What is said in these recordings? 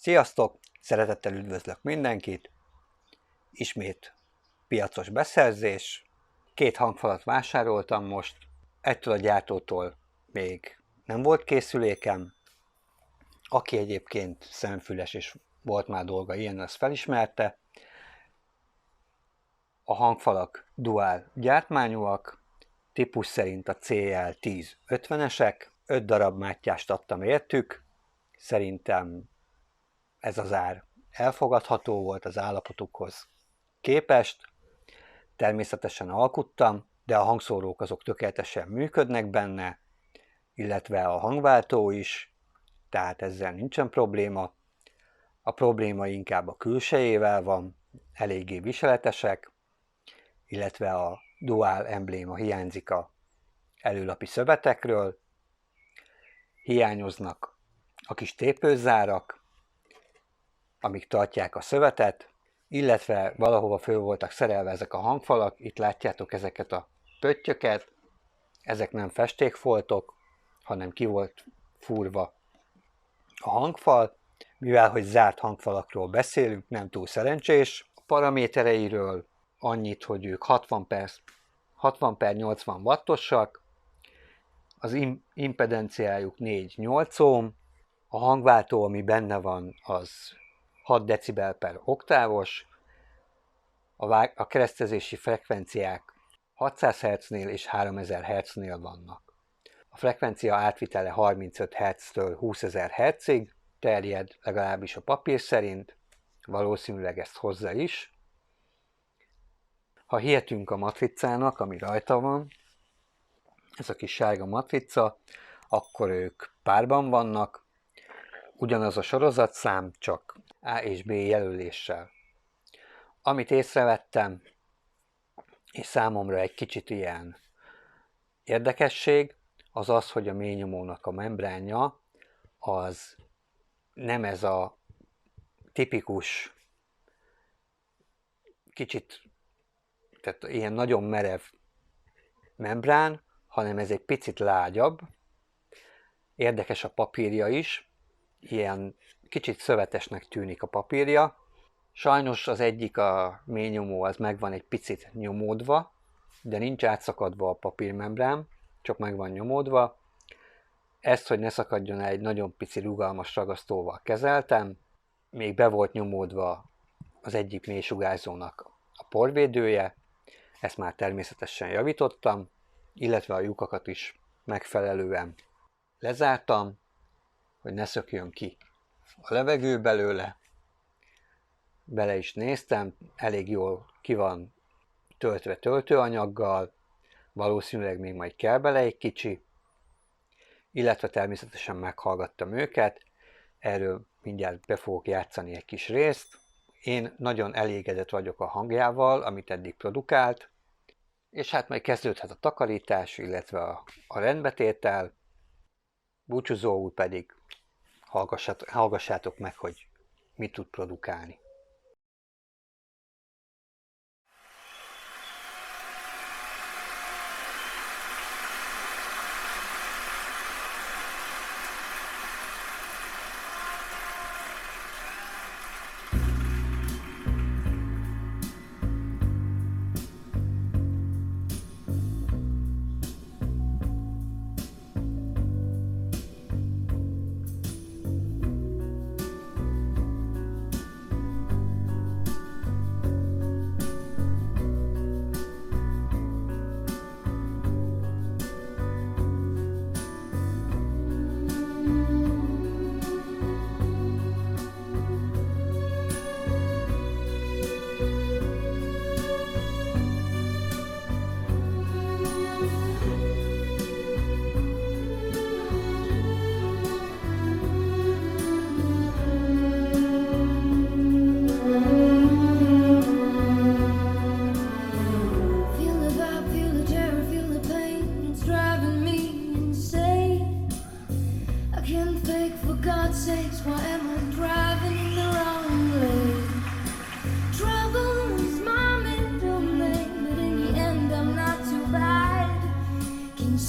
Sziasztok! Szeretettel üdvözlök mindenkit! Ismét piacos beszerzés. 2 hangfalat vásároltam most. Ettől a gyártótól még nem volt készülékem. Aki egyébként szemfüles és volt már dolga ilyen, az felismerte. A hangfalak dual gyártmányúak, típus szerint a CL1050-esek. 5 darab mátyást adtam értük. Szerintem ez az ár elfogadható volt az állapotukhoz képest. Természetesen alkuttam, de a hangszórók azok tökéletesen működnek benne, illetve a hangváltó is, tehát ezzel nincsen probléma. A probléma inkább a külsejével van, eléggé viseletesek, illetve a dual embléma hiányzik a előlapi szövetekről, hiányoznak a kis tépőzárak, amik tartják a szövetet, illetve valahova föl voltak szerelve ezek a hangfalak. Itt látjátok ezeket a pöttyöket, ezek nem festékfoltok, hanem ki volt fúrva a hangfal, mivel hogy zárt hangfalakról beszélünk, nem túl szerencsés. A paramétereiről annyit, hogy ők 60/80 wattosak, az impedenciájuk 4-8 ohm, a hangváltó, ami benne van, az 6 decibel per oktávos, a keresztezési frekvenciák 600 Hz-nél és 3000 Hz-nél vannak. A frekvencia átvitele 35 Hz-től 20.000 Hz-ig terjed, legalábbis a papír szerint, valószínűleg ezt hozza is. Ha hihetünk a matricának, ami rajta van, ez a kis sárga matrica, akkor ők párban vannak, ugyanaz a sorozatszám, csak A és B jelöléssel. Amit észrevettem, és számomra egy kicsit ilyen érdekesség, az az, hogy a mélynyomónak a membránja az nem ez a tipikus, kicsit, tehát ilyen nagyon merev membrán, hanem ez egy picit lágyabb. Érdekes a papírja is, ilyen kicsit szövetesnek tűnik a papírja. Sajnos az egyik, a mélynyomó, az meg van egy picit nyomódva, de nincs átszakadva a papírmembrán, csak meg van nyomódva. Ezt, hogy ne szakadjon el, egy nagyon pici rugalmas ragasztóval kezeltem. Még be volt nyomódva az egyik mélysugárzónak a porvédője, ezt már természetesen javítottam, illetve a lyukakat is megfelelően lezártam, hogy ne szökjön ki a levegő belőle. Bele is néztem, elég jól ki van töltve töltőanyaggal, valószínűleg még majd kell bele egy kicsi, illetve természetesen meghallgattam őket, erről mindjárt be fogok játszani egy kis részt. Én nagyon elégedett vagyok a hangjával, amit eddig produkált, és hát majd kezdődhet a takarítás, illetve a rendbetétel. Búcsúzóul pedig hallgassátok meg, hogy mit tud produkálni.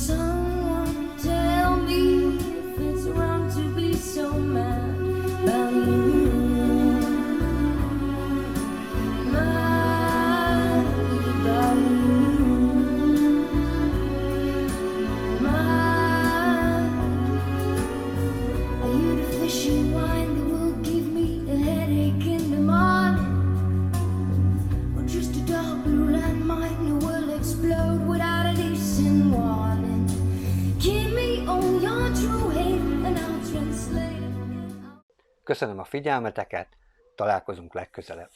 Someone tell me if it's wrong to be so mad about you. Köszönöm a figyelmeteket, találkozunk legközelebb.